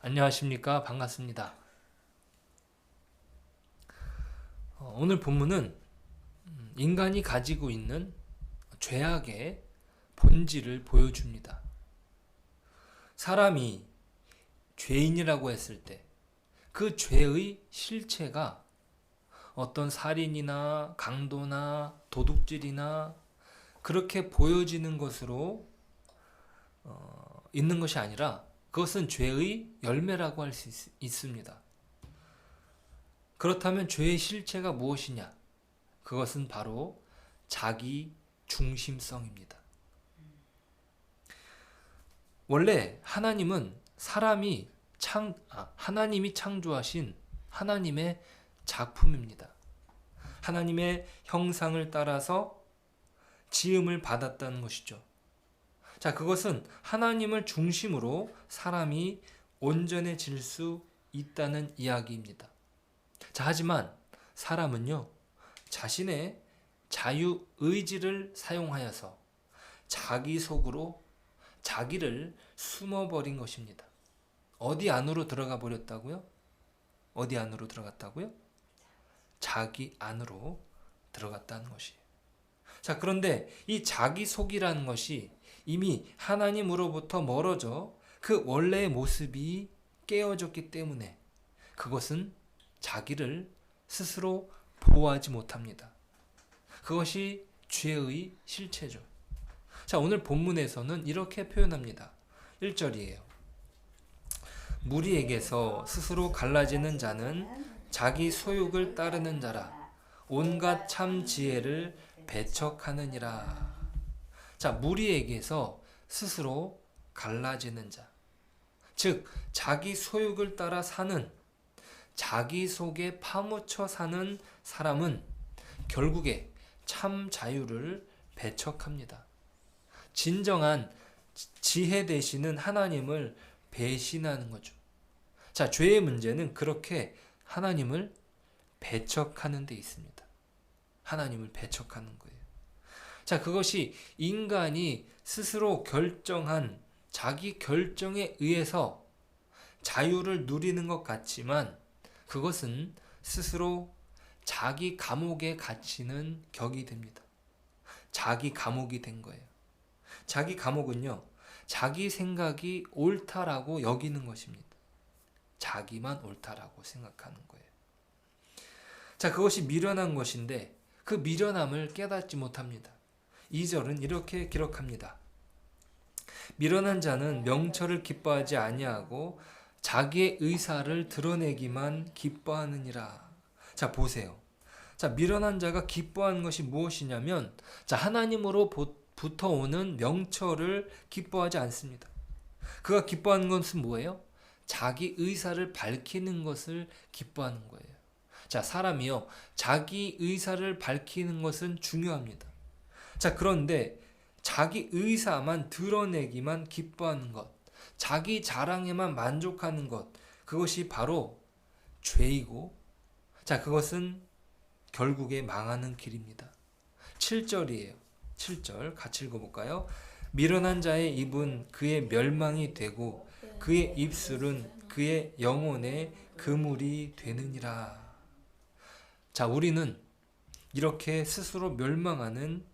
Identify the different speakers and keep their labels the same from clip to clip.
Speaker 1: 안녕하십니까. 반갑습니다. 오늘 본문은 인간이 가지고 있는 죄악의 본질을 보여줍니다. 사람이 죄인이라고 했을 때 그 죄의 실체가 어떤 살인이나 강도나 도둑질이나 그렇게 보여지는 것으로 있는 것이 아니라 그것은 죄의 열매라고 할 수 있습니다. 그렇다면 죄의 실체가 무엇이냐? 그것은 바로 자기 중심성입니다. 원래 하나님은 하나님이 창조하신 하나님의 작품입니다. 하나님의 형상을 따라서 지음을 받았다는 것이죠. 자, 그것은 하나님을 중심으로 사람이 온전해질 수 있다는 이야기입니다. 자, 하지만 사람은요, 자신의 자유의지를 사용하여서 자기 속으로 자기를 숨어버린 것입니다. 어디 안으로 들어가 버렸다고요? 어디 안으로 들어갔다고요? 자기 안으로 들어갔다는 것이에요. 자, 그런데 이 자기 속이라는 것이 이미 하나님으로부터 멀어져 그 원래의 모습이 깨어졌기 때문에 그것은 자기를 스스로 보호하지 못합니다. 그것이 죄의 실체죠. 자, 오늘 본문에서는 이렇게 표현합니다. 1절이에요. 무리에게서 스스로 갈라지는 자는 자기 소욕을 따르는 자라 온갖 참 지혜를 배척하느니라. 자, 무리에게서 스스로 갈라지는 자, 즉 자기 소욕을 따라 사는, 자기 속에 파묻혀 사는 사람은 결국에 참 자유를 배척합니다. 진정한 지혜 되시는 하나님을 배신하는 거죠. 자, 죄의 문제는 그렇게 하나님을 배척하는 데 있습니다. 하나님을 배척하는 거예요. 자, 그것이 인간이 스스로 결정한 자기 결정에 의해서 자유를 누리는 것 같지만 그것은 스스로 자기 감옥에 갇히는 격이 됩니다. 자기 감옥이 된 거예요. 자기 감옥은요, 자기 생각이 옳다라고 여기는 것입니다. 자기만 옳다라고 생각하는 거예요. 자, 그것이 미련한 것인데 그 미련함을 깨닫지 못합니다. 2절은 이렇게 기록합니다. 미련한 자는 명철을 기뻐하지 아니하고 자기의 의사를 드러내기만 기뻐하느니라. 자, 보세요. 자, 미련한 자가 기뻐하는 것이 무엇이냐면, 자, 하나님으로부터 오는 명철을 기뻐하지 않습니다. 그가 기뻐하는 것은 뭐예요? 자기 의사를 밝히는 것을 기뻐하는 거예요. 자, 사람이요, 자기 의사를 밝히는 것은 중요합니다. 자, 그런데 자기 의사만 드러내기만 기뻐하는 것, 자기 자랑에만 만족하는 것, 그것이 바로 죄이고, 자, 그것은 결국에 망하는 길입니다. 7절이에요. 7절 같이 읽어볼까요? 미련한 자의 입은 그의 멸망이 되고 그의 입술은 그의 영혼의 그물이 되느니라. 자, 우리는 이렇게 스스로 멸망하는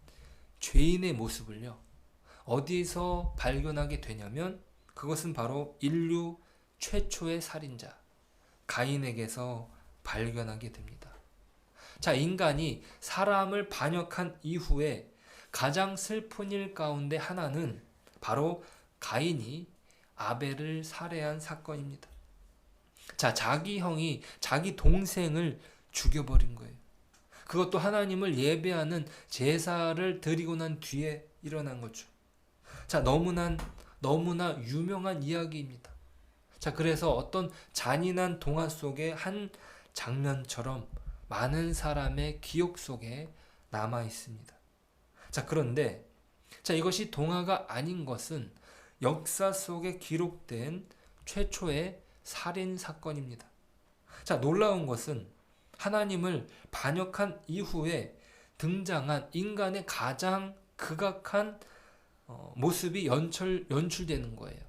Speaker 1: 죄인의 모습을요, 어디서 발견하게 되냐면 그것은 바로 인류 최초의 살인자 가인에게서 발견하게 됩니다. 자, 인간이 사람을 반역한 이후에 가장 슬픈 일 가운데 하나는 바로 가인이 아벨을 살해한 사건입니다. 자, 자기 형이 자기 동생을 죽여버린 거예요. 그것도 하나님을 예배하는 제사를 드리고 난 뒤에 일어난 거죠. 자, 너무나 유명한 이야기입니다. 자, 그래서 어떤 잔인한 동화 속의 한 장면처럼 많은 사람의 기억 속에 남아 있습니다. 자, 그런데 이것이 동화가 아닌 것은 역사 속에 기록된 최초의 살인 사건입니다. 자, 놀라운 것은 하나님을 반역한 이후에 등장한 인간의 가장 극악한 모습이 연출되는 거예요.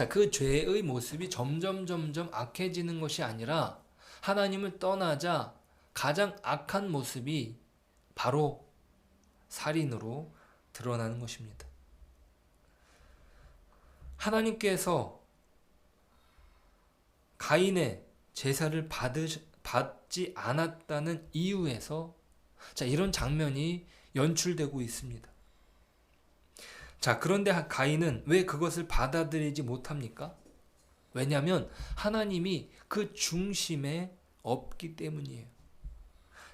Speaker 1: 자, 그 죄의 모습이 점점 악해지는 것이 아니라 하나님을 떠나자 가장 악한 모습이 바로 살인으로 드러나는 것입니다. 하나님께서 가인의 제사를 받지 않았다는 이유에서 자, 이런 장면이 연출되고 있습니다. 자, 그런데 가인은 왜 그것을 받아들이지 못합니까? 왜냐하면 하나님이 그 중심에 없기 때문이에요.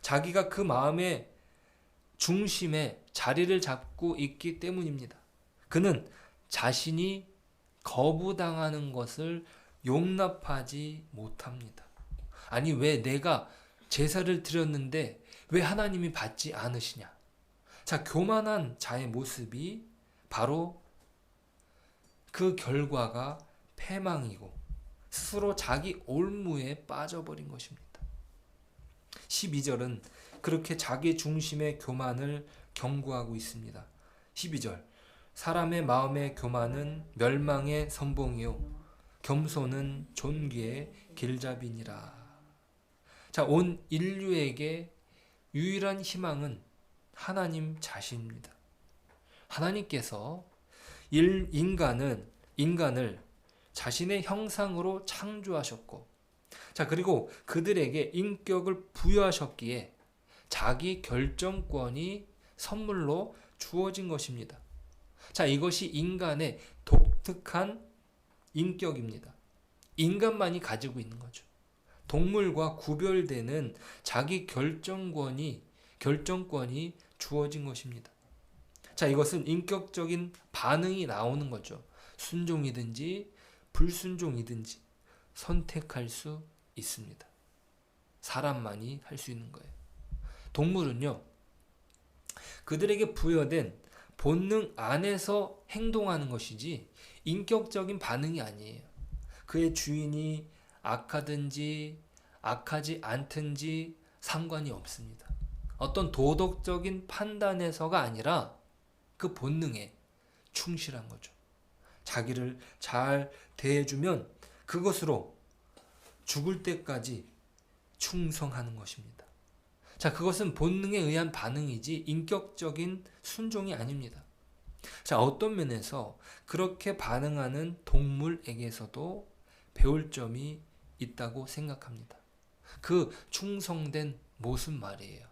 Speaker 1: 자기가 그 마음의 중심에 자리를 잡고 있기 때문입니다. 그는 자신이 거부당하는 것을 용납하지 못합니다. 아니, 왜 내가 제사를 드렸는데 왜 하나님이 받지 않으시냐? 자, 교만한 자의 모습이 바로 그 결과가 패망이고 스스로 자기 올무에 빠져버린 것입니다. 12절은 그렇게 자기 중심의 교만을 경고하고 있습니다. 12절, 사람의 마음의 교만은 멸망의 선봉이요 겸손은 존귀의 길잡이니라. 자, 온 인류에게 유일한 희망은 하나님 자신입니다. 하나님께서 인간을 자신의 형상으로 창조하셨고, 자, 그리고 그들에게 인격을 부여하셨기에 자기 결정권이 선물로 주어진 것입니다. 자, 이것이 인간의 독특한 인격입니다. 인간만이 가지고 있는 거죠. 동물과 구별되는 자기 결정권이 주어진 것입니다. 자, 이것은 인격적인 반응이 나오는 거죠. 순종이든지 불순종이든지 선택할 수 있습니다. 사람만이 할 수 있는 거예요. 동물은요, 그들에게 부여된 본능 안에서 행동하는 것이지 인격적인 반응이 아니에요. 그의 주인이 악하든지 악하지 않든지 상관이 없습니다. 어떤 도덕적인 판단에서가 아니라 그 본능에 충실한 거죠. 자기를 잘 대해주면 그것으로 죽을 때까지 충성하는 것입니다. 자, 그것은 본능에 의한 반응이지 인격적인 순종이 아닙니다. 자, 어떤 면에서 그렇게 반응하는 동물에게서도 배울 점이 있다고 생각합니다. 그 충성된 모습 말이에요.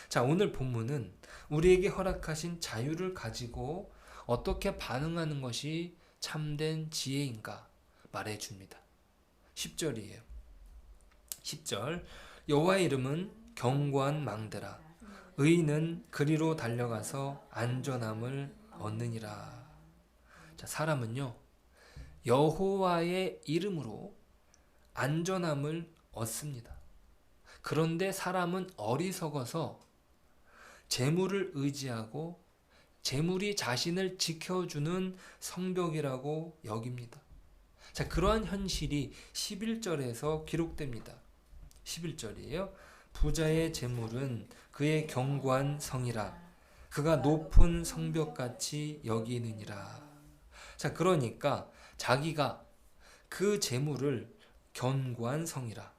Speaker 1: 자, 오늘 본문은 우리에게 허락하신 자유를 가지고 어떻게 반응하는 것이 참된 지혜인가 말해줍니다. 10절이에요. 10절, 여호와의 이름은 견고한 망대라. 의인은 그리로 달려가서 안전함을 얻느니라. 자, 사람은요, 여호와의 이름으로 안전함을 얻습니다. 그런데 사람은 어리석어서 재물을 의지하고 재물이 자신을 지켜주는 성벽이라고 여깁니다. 자, 그러한 현실이 11절에서 기록됩니다. 11절이에요. 부자의 재물은 그의 견고한 성이라. 그가 높은 성벽같이 여기느니라. 자, 그러니까 자기가 그 재물을 견고한 성이라,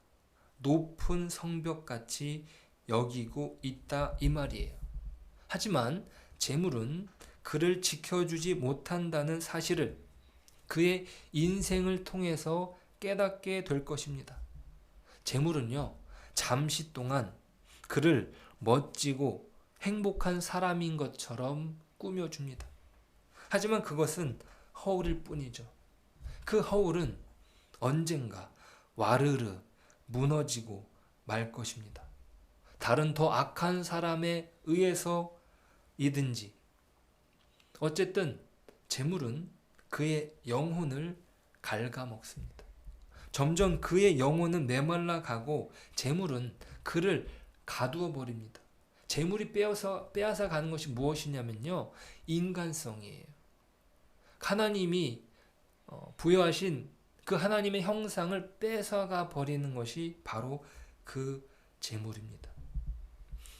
Speaker 1: 높은 성벽같이 여기고 있다 이 말이에요. 하지만 재물은 그를 지켜주지 못한다는 사실을 그의 인생을 통해서 깨닫게 될 것입니다. 재물은요, 잠시 동안 그를 멋지고 행복한 사람인 것처럼 꾸며줍니다. 하지만 그것은 허울일 뿐이죠. 그 허울은 언젠가 와르르 무너지고 말 것입니다. 다른 더 악한 사람에 의해서이든지. 어쨌든 재물은 그의 영혼을 갉아먹습니다. 점점 그의 영혼은 메말라 가고 재물은 그를 가두어 버립니다. 재물이 빼앗아 가는 것이 무엇이냐면요, 인간성이에요. 하나님이 부여하신 그 하나님의 형상을 뺏어가 버리는 것이 바로 그 재물입니다.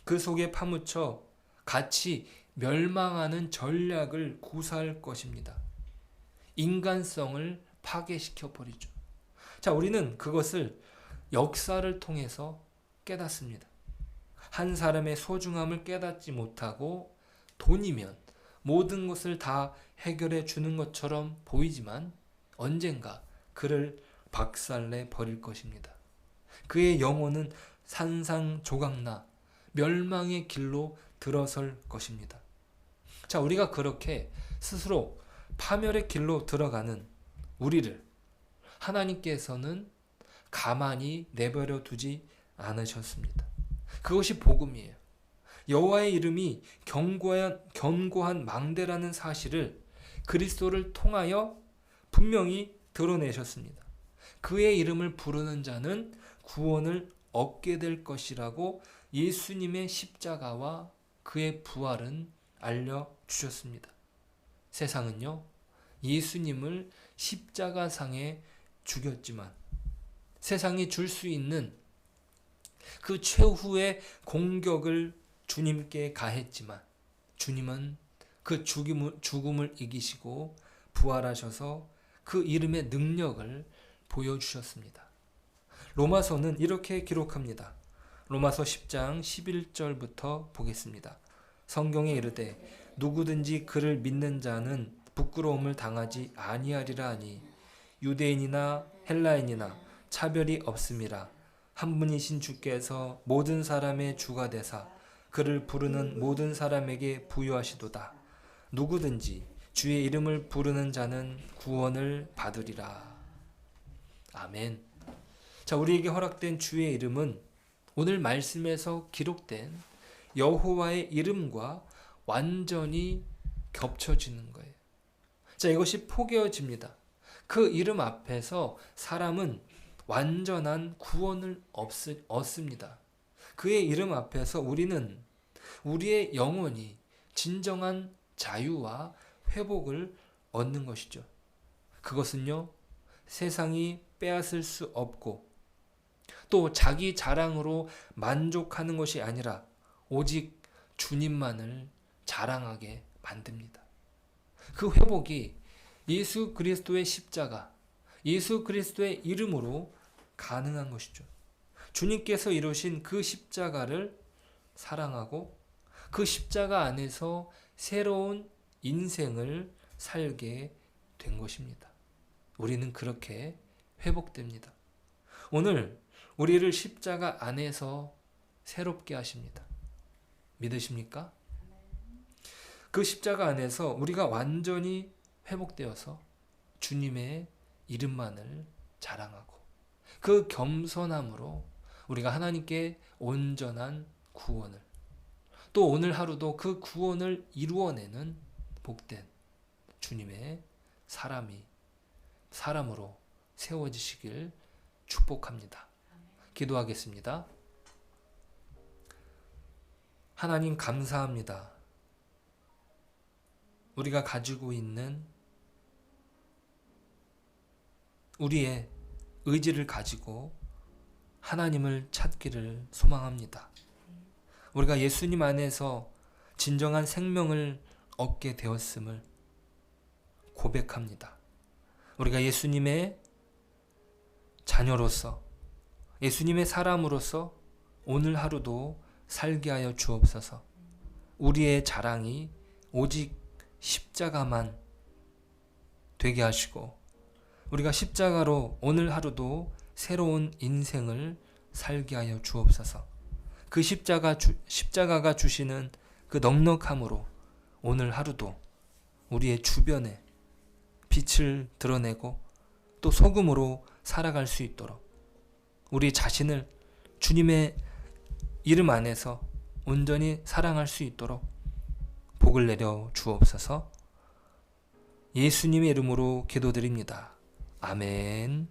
Speaker 1: 그 속에 파묻혀 같이 멸망하는 전략을 구사할 것입니다. 인간성을 파괴시켜 버리죠. 자, 우리는 그것을 역사를 통해서 깨닫습니다. 한 사람의 소중함을 깨닫지 못하고 돈이면 모든 것을 다 해결해 주는 것처럼 보이지만 언젠가 그를 박살내 버릴 것입니다. 그의 영혼은 산상조각나 멸망의 길로 들어설 것입니다. 자, 우리가 그렇게 스스로 파멸의 길로 들어가는 우리를 하나님께서는 가만히 내버려 두지 않으셨습니다. 그것이 복음이에요. 여호와의 이름이 견고한 망대라는 사실을 그리스도를 통하여 분명히 드러내셨습니다. 그의 이름을 부르는 자는 구원을 얻게 될 것이라고 예수님의 십자가와 그의 부활은 알려주셨습니다. 세상은요, 예수님을 십자가상에 죽였지만 세상이 줄 수 있는 그 최후의 공격을 주님께 가했지만 주님은 그 죽음을 이기시고 부활하셔서 그 이름의 능력을 보여주셨습니다. 로마서는 이렇게 기록합니다. 로마서 10장 11절부터 보겠습니다. 성경에 이르되 누구든지 그를 믿는 자는 부끄러움을 당하지 아니하리라 하니 유대인이나 헬라인이나 차별이 없음이라. 한 분이신 주께서 모든 사람의 주가 되사 그를 부르는 모든 사람에게 부유하시도다. 누구든지 주의 이름을 부르는 자는 구원을 받으리라. 아멘. 자, 우리에게 허락된 주의 이름은 오늘 말씀에서 기록된 여호와의 이름과 완전히 겹쳐지는 거예요. 자, 이것이 포개어집니다. 그 이름 앞에서 사람은 완전한 구원을 얻습니다. 그의 이름 앞에서 우리는 우리의 영혼이 진정한 자유와 회복을 얻는 것이죠. 그것은요, 세상이 빼앗을 수 없고 또 자기 자랑으로 만족하는 것이 아니라 오직 주님만을 자랑하게 만듭니다. 그 회복이 예수 그리스도의 십자가, 예수 그리스도의 이름으로 가능한 것이죠. 주님께서 이루신 그 십자가를 사랑하고 그 십자가 안에서 새로운 인생을 살게 된 것입니다. 우리는 그렇게 회복됩니다. 오늘 우리를 십자가 안에서 새롭게 하십니다. 믿으십니까? 그 십자가 안에서 우리가 완전히 회복되어서 주님의 이름만을 자랑하고 그 겸손함으로 우리가 하나님께 온전한 구원을, 또 오늘 하루도 그 구원을 이루어내는 복된 주님의 사람으로 세워지시길 축복합니다. 기도하겠습니다. 하나님 감사합니다. 우리가 가지고 있는 우리의 의지를 가지고 하나님을 찾기를 소망합니다. 우리가 예수님 안에서 진정한 생명을 얻게 되었음을 고백합니다. 우리가 예수님의 자녀로서, 예수님의 사람으로서 오늘 하루도 살게 하여 주옵소서. 우리의 자랑이 오직 십자가만 되게 하시고 우리가 십자가로 오늘 하루도 새로운 인생을 살게 하여 주옵소서. 그 십자가가 주시는 그 넉넉함으로 오늘 하루도 우리의 주변에 빛을 드러내고 또 소금으로 살아갈 수 있도록 우리 자신을 주님의 이름 안에서 온전히 사랑할 수 있도록 복을 내려 주옵소서. 예수님의 이름으로 기도드립니다. 아멘.